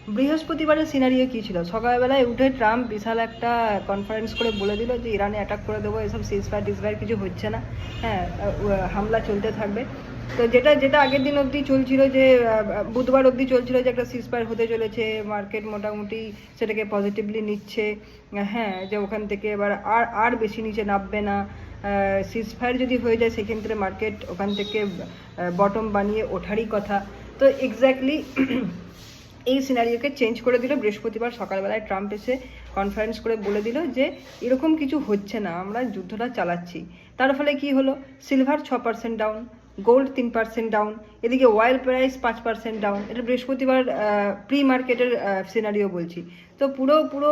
বৃহস্পতিবারের সিনারিও কী ছিল? সকালবেলায় উঠে ট্রাম্প বিশাল একটা কনফারেন্স করে বলে দিল যে ইরানে অ্যাটাক করে দেবো, এসব সিজফায়ার টিজফায়ার কিছু হচ্ছে না, হ্যাঁ, হামলা চলতে থাকবে। তো যেটা যেটা আগের দিন অবধি চলছিল, যে বুধবার অবধি চলছিল যে একটা সিজফায়ার হতে চলেছে, মার্কেট মোটামুটি সেটাকে পজিটিভলি নিচ্ছে, হ্যাঁ, যে ওখান থেকে এবার আর আর বেশি নিচে নামবে না। সিজফায়ার যদি হয়ে যায় সেক্ষেত্রে মার্কেট ওখান থেকে বটম বানিয়ে ওঠারই কথা। তো এক্স্যাক্টলি এই সিনারিওকে চেঞ্জ করে দিল বৃহস্পতিবার সকালবেলায়। ট্রাম্প এসে কনফারেন্স করে বলে দিল যে এরকম কিছু হচ্ছে না, আমরা যুদ্ধটা চালাচ্ছি। তার ফলে কি হলো? সিলভার 6% ডাউন, গোল্ড 3% ডাউন, এদিকে অয়েল প্রাইস 5% ডাউন। এটা বৃহস্পতিবার প্রি মার্কেটের সিনারিও বলছি। তো পুরো পুরো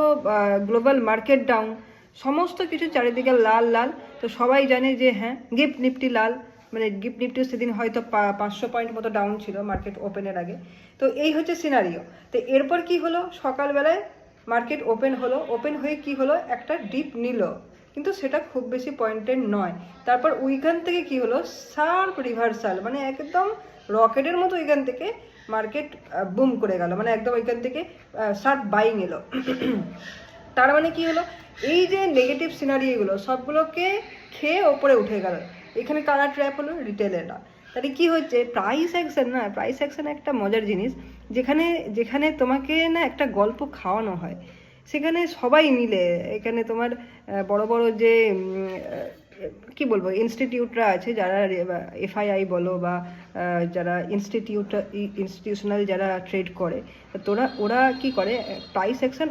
গ্লোবাল মার্কেট ডাউন, সমস্ত কিছু চারিদিকে লাল লাল। তো সবাই জানে যে হ্যাঁ, গিফট নিফটি লাল, মানে গিফট নিফটিও সেদিন হয়তো 500 পয়েন্ট মতো ডাউন ছিল মার্কেট ওপেনের আগে। তো এই হচ্ছে সিনারিও। তো এরপর কি হলো? সকালবেলায় মার্কেট ওপেন হলো, ওপেন হয়ে কি হলো, একটা ডিপ নিল, কিন্তু সেটা খুব বেশি পয়েন্টের নয়। তারপর ওইখান থেকে কি হলো, শার্প রিভার্সাল, মানে একদম রকেটের মতো ওইখান থেকে মার্কেট বুম করে গেল, মানে একদম ওইখান থেকে শার্প বাইং এলো। তার মানে কি হলো, এই যে নেগেটিভ সিনারিওগুলো সবগুলোকে খেয়ে ওপরে উঠে গেল। এখানে কারা ট্র্যাপ হলো? রিটেলাররা। তাহলে কি হচ্ছে, প্রাইস অ্যাকশন না, প্রাইস অ্যাকশন একটা মজার জিনিস, যেখানে যেখানে তোমাকে না একটা গল্প খাওয়ানো হয়, সেখানে সবাই মিলে, এখানে তোমার বড় বড় যে কি বলবো ইনস্টিটিউটরা আছে, যারা এফআইআই বলো বা যারা ইনস্টিটিউশনাল যারা ট্রেড করে, ওরা কি করে, প্রাইস অ্যাকশন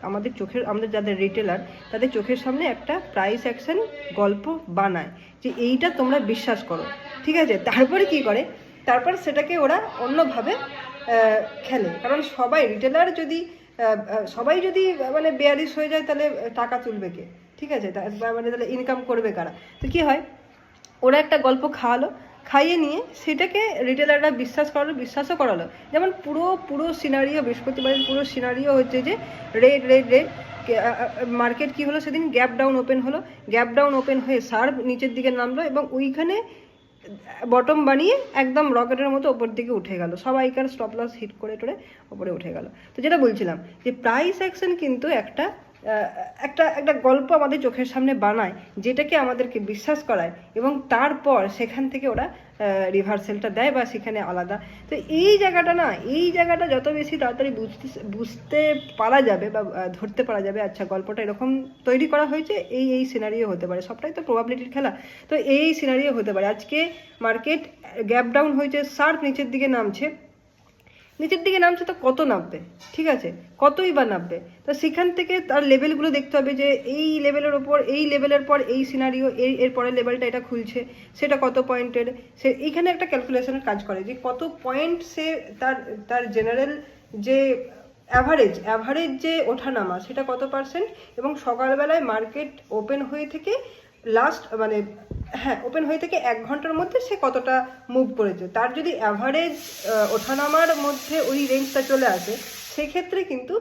আমাদের চোখের, আমাদের যাদের রিটেলার তাদের চোখের সামনে একটা প্রাইস অ্যাকশন গল্প বানায় যে এইটা তোমরা বিশ্বাস করো, ঠিক আছে? তারপরে কি করে, তারপর সেটাকে ওরা অন্যভাবে খেলে। কারণ সবাই রিটেলার যদি সবাই যদি মানে বেয়ারিশ হয়ে যায়, তাহলে টাকা তুলবে কে, ঠিক আছে? মানে তাহলে ইনকাম করবে কারা? তো কি হয়, ওরা একটা গল্প খাওয়ালো, খাইয়ে নিয়ে সেটাকে রিটেলাররা বিশ্বাসও করালো। যেমন পুরো পুরো সিনারিও, বৃহস্পতিবারের পুরো সিনারিও হচ্ছে যে রেড রেড রেড। মার্কেট কি হলো সেদিন, গ্যাপ ডাউন ওপেন হলো, গ্যাপ ডাউন ওপেন হয়ে শার্প নিচের দিকে নামলো এবং ওইখানে বটম বানিয়ে একদম রকেটের মতো ওপর দিকে উঠে গেল, সবাইকার স্টপ লস হিট করে টোরে ওপরে উঠে গেল। তো যেটা বলছিলাম যে প্রাইস অ্যাকশন কিন্তু একটা একটা একটা গল্প আমাদের চোখের সামনে বানায়, যেটাকে আমাদেরকে বিশ্বাস করায়, এবং তারপর সেখান থেকে ওরা রিভার্সেলটা দেয় বা সেখানে আলাদা। তো এই জায়গাটা না, এই জায়গাটা যত বেশি তাড়াতাড়ি বুঝতে পারা যাবে বা ধরতে পারা যাবে, আচ্ছা গল্পটা এরকম তৈরি করা হয়েছে, এই সিনারিও হতে পারে, সবটাই তো প্রবাবিলিটির খেলা। তো এই সিনারিও হতে পারে। আজকে মার্কেট গ্যাপ ডাউন হয়েছে, শার্প নিচের দিকে নামছে, তো কত নামবে, ঠিক আছে? কতই বা নামবে? তো সেখান থেকে তার লেভেলগুলো দেখতে হবে, যে এই লেভেলের ওপর, এই লেভেলের পর এই সিনারিও, এর পরের লেভেলটা এটা খুলছে, সেটা কত পয়েন্টের, সে এইখানে একটা ক্যালকুলেশনের কাজ করে যে কত পয়েন্ট সে তার তার জেনারেল যে অ্যাভারেজ যে ওঠানামা সেটা কত পার্সেন্ট, এবং সকালবেলায় মার্কেট ওপেন হয়ে থেকে লাস্ট মানে হ্যাঁ ওপেন হয়ে থেকে 1 ঘন্টার মধ্যে সে কতটা মুভ করেছে, তার যদি অ্যাভারেজ ওঠানামার মধ্যে ওই রেঞ্জটা চলে আসে, সেক্ষেত্রে কিন্তু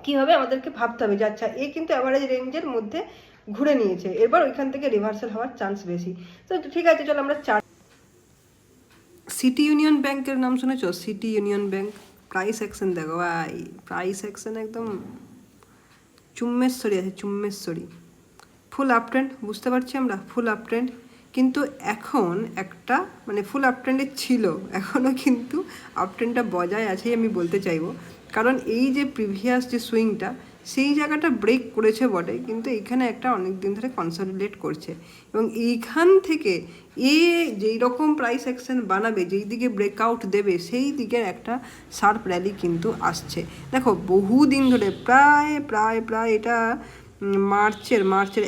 কী হবে, আমাদেরকে ভাবতে হবে যে আচ্ছা এ কিন্তু অ্যাভারেজ রেঞ্জের মধ্যে ঘুরে নিয়েছে, এবার ওইখান থেকে রিভার্সাল হওয়ার চান্স বেশি। তো ঠিক আছে, চলো আমরা সিটি ইউনিয়ন ব্যাংকের নাম শুনেছো? City union bank price action দেখো ভাই, প্রাইস অ্যাকশন একদম চুম্মেশ্বরী আছে, চুম্মেশ্বরী। ফুল আপ ট্রেন্ড, বুঝতে পারছি আমরা ফুল আপ ট্রেন্ড, কিন্তু এখন একটা মানে ফুল আপ ট্রেন্ডে ছিল, এখনও কিন্তু আপ ট্রেন্ডটা বজায় আছেই আমি বলতে চাইবো। কারণ এই যে প্রিভিয়াস যে সুইংটা, সেই জায়গাটা ব্রেক করেছে বটে, কিন্তু এইখানে একটা অনেক দিন ধরে কনসলিডেট করছে, এবং এইখান থেকে যেই রকম প্রাইস অ্যাকশন বানাবে, যেই দিকে ব্রেকআউট দেবে, সেই দিকের একটা শার্প র্যালি কিন্তু আসছে। দেখো বহু দিন ধরে প্রায় প্রায় প্রায় এটা মার্চের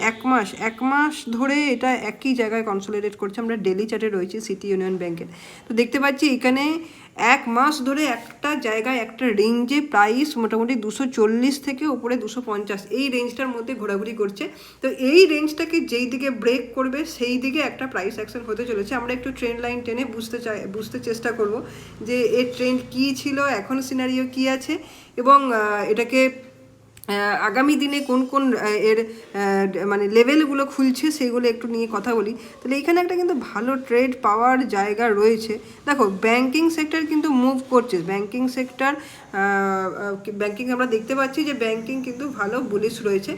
1 মাস ধরে এটা একই জায়গায় কনসলিডেট করছে। আমরা ডেলি চার্টে রয়েছি সিটি ইউনিয়ন ব্যাংকের, তো দেখতে পাচ্ছি এখানে 1 মাস ধরে একটা জায়গায় একটা রেঞ্জে প্রাইস মোটামুটি 240 থেকে উপরে 250 এই রেঞ্জটার মধ্যে ঘোরাঘুরি করছে। তো এই রেঞ্জটাকে যেই দিকে ব্রেক করবে, সেই দিকে একটা প্রাইস অ্যাকশন হতে চলেছে। আমরা একটু ট্রেন্ড লাইন টেনে বুঝতে চেষ্টা করব যে এর ট্রেন্ড কী ছিল, এখন সিনারিও কী আছে, এবং এটাকে আগামী দিনে কোন কোন এর মানে লেভেলগুলো খুলছে সেগুলো একটু নিয়ে কথা বলি। তাহলে এখানে একটা কিন্তু ভালো ট্রেড পাওয়ার জায়গা রয়েছে। দেখো ব্যাংকিং সেক্টর কিন্তু মুভ করছে, ব্যাংকিং সেক্টর ব্যাংকিং আমরা দেখতে পাচ্ছি যে ব্যাংকিং কিন্তু ভালো বুলিশ রয়েছে।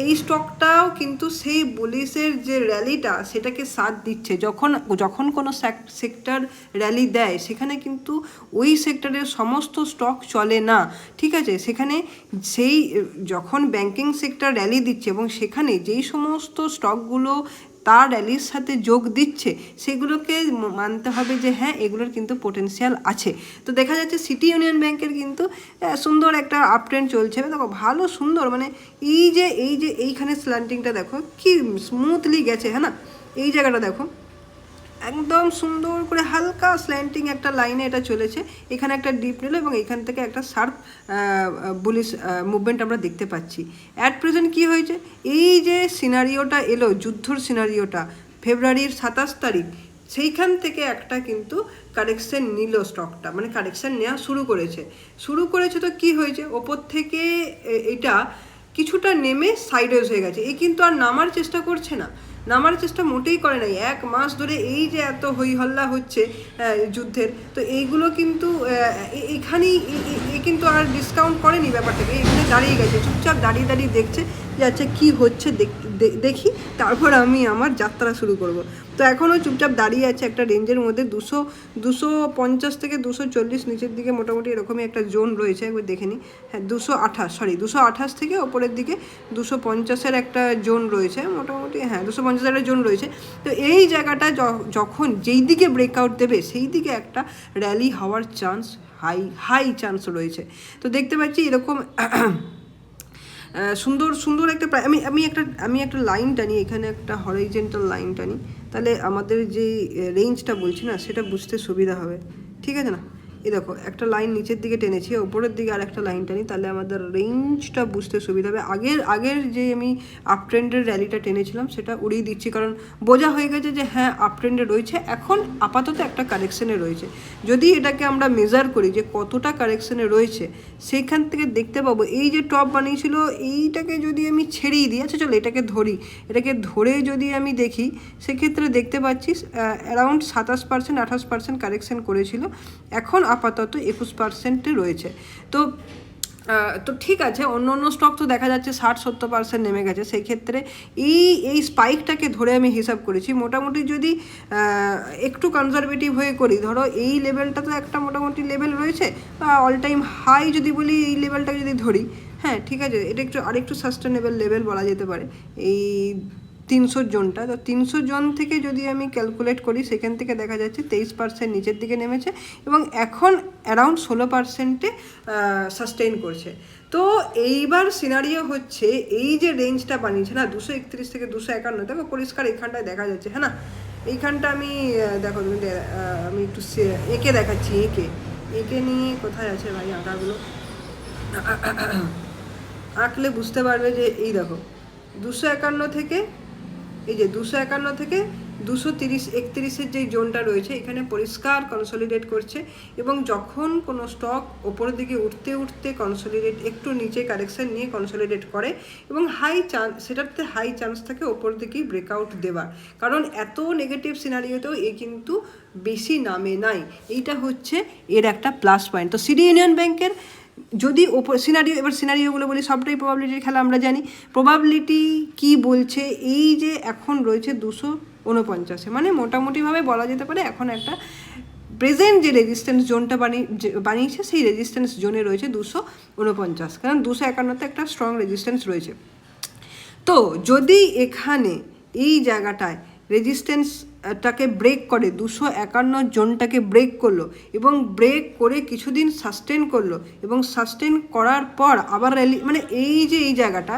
এই স্টকটাও কিন্তু সেই বুলিশের যে র্যালিটা সেটাকে সাথ দিচ্ছে। যখন যখন কোনো সেক্টর র্যালি দেয় সেখানে কিন্তু ওই সেক্টরের সমস্ত স্টক চলে না, ঠিক আছে। সেখানে সেই যখন ব্যাংকিং সেক্টর র্যালি দিচ্ছে এবং সেখানে যেই সমস্ত স্টকগুলো তার র্যালির সাথে যোগ দিচ্ছে সেগুলোকে মানতে হবে যে হ্যাঁ এগুলোর কিন্তু পোটেনশিয়াল আছে। তো দেখা যাচ্ছে সিটি ইউনিয়ন ব্যাংকের কিন্তু সুন্দর একটা আপ ট্রেন্ড চলছে। দেখো ভালো সুন্দর, মানে এই যে এইখানে স্ল্যান্টিংটা দেখো কি স্মুথলি গেছে, হ্যাঁ না, এই জায়গাটা দেখো একদম সুন্দর করে হালকা স্ল্যান্টিং একটা লাইনে এটা চলেছে। এখানে একটা ডিপ নিল এবং এখান থেকে একটা শার্প বুলিশ মুভমেন্ট আমরা দেখতে পাচ্ছি। অ্যাট প্রেজেন্ট কী হয়েছে, এই যে সিনারিওটা এলো, যুদ্ধর সিনারিওটা ফেব্রুয়ারির 27 তারিখ, সেইখান থেকে একটা কিন্তু কারেকশন নিল স্টকটা, মানে কারেকশন নেওয়া শুরু করেছে। তো কি হয়েছে, ওপর থেকে এটা কিছুটা নেমে সাইডওয়েজ হয়ে গেছে। এই কিন্তু আর নামার চেষ্টা করছে না, নামার চেষ্টা মোটেই করে নাই। 1 মাস ধরে এই যে এত হই হল্লা হচ্ছে যুদ্ধের, তো এইগুলো কিন্তু এখানেই কিন্তু আর ডিসকাউন্ট করেনি ব্যাপারটাকে, এখানে দাঁড়িয়ে গেছে, চুপচাপ দাঁড়িয়ে দাঁড়িয়ে দেখছে যে আচ্ছা কী হচ্ছে দেখি, তারপর আমি আমার যাত্রা শুরু করব। তো এখনও চুপচাপ দাঁড়িয়ে আছে একটা রেঞ্জের মধ্যে 250 থেকে 240 নিচের দিকে মোটামুটি এরকমই একটা জোন রয়েছে, একবার দেখে নিই। হ্যাঁ 228 থেকে ওপরের দিকে 250-এর একটা জোন রয়েছে মোটামুটি, হ্যাঁ 250-এর একটা জোন রয়েছে। তো এই জায়গাটা যখন যেই দিকে ব্রেকআউট দেবে সেই দিকে একটা র্যালি হওয়ার চান্স হাই চান্স রয়েছে। তো দেখতে পাচ্ছি এরকম সুন্দর একটা আমি একটা লাইন টানি, এখানে একটা হরাইজেন্টাল লাইন টানি, তাহলে আমাদের যে রেঞ্জটা বলছি না সেটা বুঝতে সুবিধা হবে, ঠিক আছে না। এই দেখো একটা লাইন নিচের দিকে টেনেছি, ওপরের দিকে আর একটা লাইন টানি, তাহলে আমাদের রেঞ্জটা বুঝতে সুবিধা হবে। আগের যে আমি আপ ট্রেন্ডের র্যালিটা টেনেছিলাম সেটা উড়িয়ে দিচ্ছি, কারণ বোঝা হয়ে গেছে যে হ্যাঁ আপ ট্রেন্ডে রয়েছে, এখন আপাতত একটা কারেকশনে রয়েছে। যদি এটাকে আমরা মেজার করি যে কতটা কারেকশনে রয়েছে, সেইখান থেকে দেখতে পাবো এই যে টপ বানিয়েছিল এইটাকে যদি আমি ছেড়েই দিই, আচ্ছা চলো এটাকে ধরে যদি আমি দেখি, সেক্ষেত্রে দেখতে পাচ্ছি অ্যারাউন্ড 27% 28% কারেকশন করেছিল, এখন আপাতত 21% রয়েছে। তো ঠিক আছে, অন্য স্টক তো দেখা যাচ্ছে 60-70% নেমে গেছে। সেই ক্ষেত্রে এই স্পাইকটাকে ধরে আমি হিসাব করেছি, মোটামুটি যদি একটু কনজারভেটিভ হয়ে করি, ধরো এই লেভেলটা তো একটা মোটামুটি লেভেল রয়েছে, বা অল টাইম হাই যদি বলি এই লেভেলটাকে যদি ধরি, হ্যাঁ ঠিক আছে, এটা আরেকটু সাস্টেনেবল লেভেল বলা যেতে পারে এই 300 জোনটা। তো 300 জোন থেকে যদি আমি ক্যালকুলেট করি, সেখান থেকে দেখা যাচ্ছে 23% নিচের দিকে নেমেছে এবং এখন অ্যারাউন্ড 16%-এ সাস্টেইন করছে। তো এইবার সিনারিও হচ্ছে এই যে রেঞ্জটা বানিয়েছে না 231 থেকে 251, দেখো পরিষ্কার এখানটায় দেখা যাচ্ছে, হ্যাঁ না। এইখানটা আমি দেখো তুমি আমি একটু এঁকে দেখাচ্ছি, এঁকে নিয়ে কোথায় আছে ভাই আঁকাগুলো, আঁকলে বুঝতে পারবে যে এই দেখো 251 থেকে এই যে 251 থেকে 231 যে জোনটা রয়েছে এখানে পরিষ্কার কনসলিডেট করছে, এবং যখন কোনো স্টক ওপরের দিকে উঠতে কনসলিডেট একটু নিচে কারেকশন নিয়ে কনসলিডেট করে এবং সেটাতে হাই চান্স থাকে ওপর দিকেই ব্রেকআউট দেওয়ার, কারণ এত নেগেটিভ সিনারিওতেও এ কিন্তু বেশি নামে নাই। এইটা হচ্ছে এর একটা প্লাস পয়েন্ট। তো সিটি ইউনিয়ন ব্যাংকের যদি সিনারিওগুলো বলি, সবটাই প্রবাবিলিটির খেলা, আমরা জানি প্রবাবিলিটি কি বলছে। এই যে এখন রয়েছে 249, মানে মোটামুটিভাবে বলা যেতে পারে এখন একটা প্রেজেন্ট যে রেজিস্ট্যান্স জোনটা বানিয়েছে সেই রেজিস্ট্যান্স জোনে রয়েছে 249, কারণ 251-তে একটা স্ট্রং রেজিস্ট্যান্স রয়েছে। তো যদি এখানে এই জায়গাটায় রেজিস্ট্যান্সটাকে ব্রেক করে, 251 জোনটাকে ব্রেক করলো এবং ব্রেক করে কিছুদিন সাস্টেন করলো এবং সাস্টেন করার পর আবার র্যালি, মানে এই জায়গাটা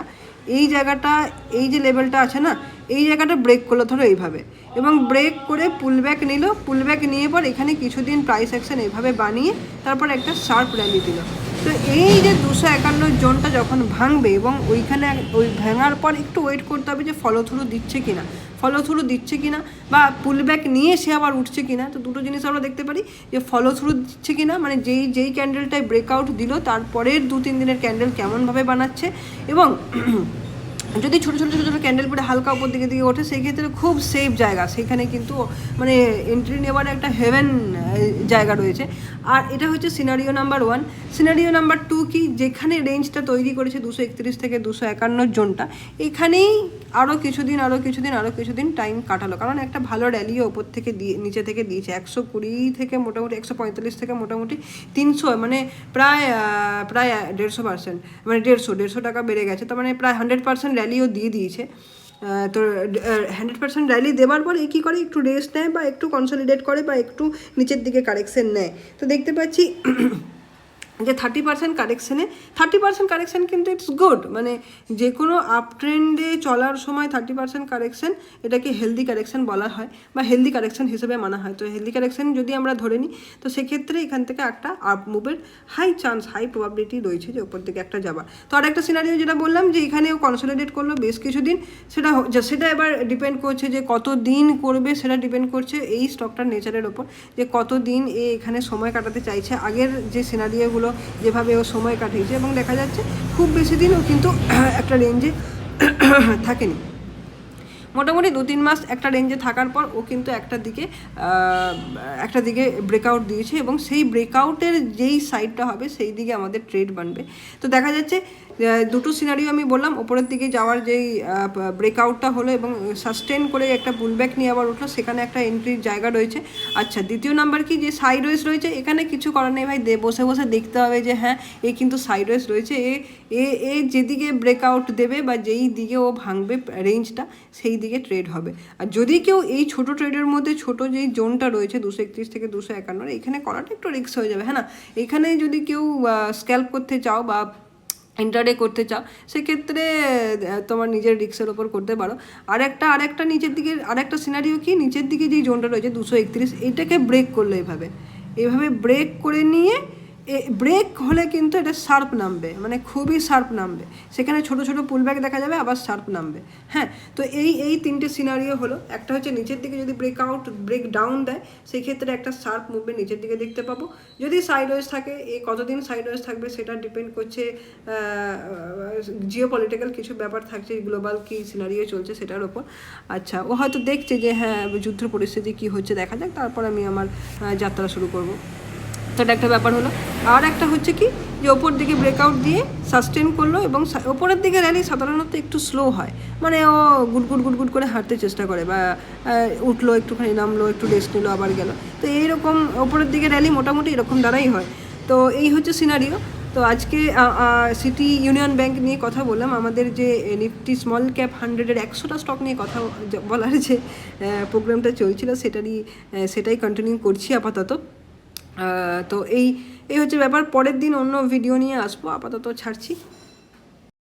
এই যে লেভেলটা আছে না, এই জায়গাটা ব্রেক করলো ধরো এইভাবে, এবং ব্রেক করে পুলব্যাক নিয়ে পর এখানে কিছুদিন প্রাইস অ্যাকশন এইভাবে বানিয়ে তারপর একটা শার্প র্যালি দিল। তো এই যে 251 জোনটা যখন ভাঙবে এবং ওইখানে ভাঙার পর একটু ওয়েট করতে হবে যে ফলো থ্রু দিচ্ছে কিনা। ফলো থ্রু দিচ্ছে কিনা বা পুল ব্যাক নিয়ে সে আবার উঠছে কিনা। তো দুটো জিনিস আমরা দেখতে পারি যে ফলো থ্রু দিচ্ছে কিনা, মানে যেই ক্যান্ডেলটায় ব্রেকআউট দিল তারপরের 2-3 দিনের ক্যান্ডেল কেমনভাবে বানাচ্ছে, এবং যদি ছোটো ছোটো ছোটো ছোটো ক্যান্ডেল পরে হালকা উপর দিকে দিকে ওঠে সেই ক্ষেত্রে খুব সেফ জায়গা, সেখানে কিন্তু মানে এন্ট্রি নেওয়ার একটা হেভেন জায়গা রয়েছে। আর এটা হচ্ছে সিনারিও নাম্বার 1। সিনারিও নাম্বার 2 কি, যেখানে রেঞ্জটা তৈরি করেছে 231 থেকে 251 জোনটা, এখানেই আরও কিছুদিন টাইম কাটালো, কারণ একটা ভালো র্যালিও ওপর থেকে নিচে থেকে দিয়েছে। 120 থেকে মোটামুটি 145 থেকে মোটামুটি 300, মানে প্রায় 150%, মানে 150 টাকা বেড়ে গেছে। তার মানে প্রায় 100% র্যালিও দিয়ে দিয়েছে। তো 100% র্যালি দেওয়ার পর কী করে, একটু রেস্ট নেয় বা একটু কনসলিডেট করে বা একটু নিচের দিকে কারেকশন নেয়। তো দেখতে পাচ্ছি যে 30% কারেকশান কিন্তু ইটস গুড, মানে যে কোনো আপ ট্রেন্ডে চলার সময় 30% কারেকশান, এটাকে হেলদি কারেকশান বলা হয় বা হেলদি কারেকশান হিসেবে মানা হয়। তো হেলদি কারেকশান যদি আমরা ধরে নিই, তো সেক্ষেত্রে এখান থেকে একটা আপ মুভের হাই প্রবাবিলিটি রয়েছে যে ওপর দিকে একটা যাওয়া। তো আর একটা সিনারিও যেটা বললাম যে এখানেও কনসলিডেট করলো বেশ কিছুদিন, সেটা এবার ডিপেন্ড করছে যে কত দিন করবে, সেটা ডিপেন্ড করছে এই স্টকটার নেচারের ওপর, যে কতদিন এখানে সময় কাটাতে চাইছে। আগের যে সিনারিওগুলো যেভাবে ও সময় কাটিয়েছে, এবং দেখা যাচ্ছে খুব বেশি দিনও কিন্তু একটা রেঞ্জে থাকেনি, মোটামুটি 2-3 মাস একটা রেঞ্জে থাকার পর ও কিন্তু একটা দিকে ব্রেকআউট দিয়েছে, এবং সেই ব্রেকআউটের যেই সাইডটা হবে সেই দিকে আমাদের ট্রেড বানবে। তো দেখা যাচ্ছে দুটো সিনারিও আমি বললাম, ওপরের দিকে যাওয়ার যেই ব্রেকআউটটা হলো এবং সাস্টেন করে একটা পুলব্যাক নিয়ে আবার উঠলো, সেখানে একটা এন্ট্রির জায়গা রয়েছে। আচ্ছা, দ্বিতীয় নাম্বার কি, যে সাইডওয়েজ রয়েছে, এখানে কিছু করার নেই ভাই, বসে বসে দেখতে হবে যে হ্যাঁ এ কিন্তু সাইডওয়েজ রয়েছে, এ যেদিকে ব্রেকআউট দেবে বা যেই দিকে ও ভাঙবে রেঞ্জটা, সেই দিকে ট্রেড হবে। আর যদি কেউ এই ছোটো ট্রেডের মধ্যে ছোটো যেই জোনটা রয়েছে 231 থেকে 251, এখানে করাটা একটু রিস্ক হয়ে যাবে, হ্যাঁ না। এখানে যদি কেউ স্ক্যাল্প করতে চাও বা ইন্টারডে করতে চাও, সেক্ষেত্রে তোমার নিজের রিস্কের ওপর করতে পারো। আরেকটা নিচের দিকে আরেকটা সিনারিও কি, নিচের দিকে যেই জোনটা রয়েছে 231, এটাকে ব্রেক করলো এভাবে ব্রেক করে নিয়ে ব্রেক হলে কিন্তু এটা শার্প নামবে, মানে খুবই শার্প নামবে, সেখানে ছোটো ছোটো পুলব্যাক দেখা যাবে, আবার শার্প নামবে। হ্যাঁ, তো এই তিনটে সিনারিও হলো। একটা হচ্ছে নিচের দিকে যদি ব্রেক ডাউন দেয়, সেই ক্ষেত্রে একটা শার্প মুভমেন্ট নিচের দিকে দেখতে পাবো। যদি সাইডওয়েজ থাকে, কতদিন সাইডওয়েজ থাকবে সেটা ডিপেন্ড করছে জিওপলিটিক্যাল কিছু ব্যাপার থাকছে, গ্লোবাল কি সিনারিও চলছে সেটার ওপর। আচ্ছা, ও হয়তো দেখছে যে হ্যাঁ যুদ্ধ পরিস্থিতি কী হচ্ছে, দেখা যাক, তারপর আমি আমার যাত্রা শুরু করব। তো এটা একটা ব্যাপার হলো। আর একটা হচ্ছে কি, যে ওপর দিকে ব্রেকআউট দিয়ে সাস্টেন করলো, এবং ওপরের দিকে র্যালি সাধারণত একটু স্লো হয়, মানে ও গুড়গুড় করে হাঁটতে চেষ্টা করে, বা উঠলো একটুখানি, নামলো, একটু রেস্ট নিলো, আবার গেল। তো এইরকম ওপরের দিকে র্যালি মোটামুটি এরকম দ্বারাই হয়। তো এই হচ্ছে সিনারিও। তো আজকে সিটি ইউনিয়ন ব্যাংক নিয়ে কথা বললাম, আমাদের যে নিফটি স্মল ক্যাপ 100-এর 100টা স্টক নিয়ে কথা বলার যে প্রোগ্রামটা চলছিল, সেটাই কন্টিনিউ করছি আপাতত। তো এই হচ্ছে ব্যাপার। পরের দিন অন্য ভিডিও নিয়ে আসবো, আপাতত ছাড়ছি।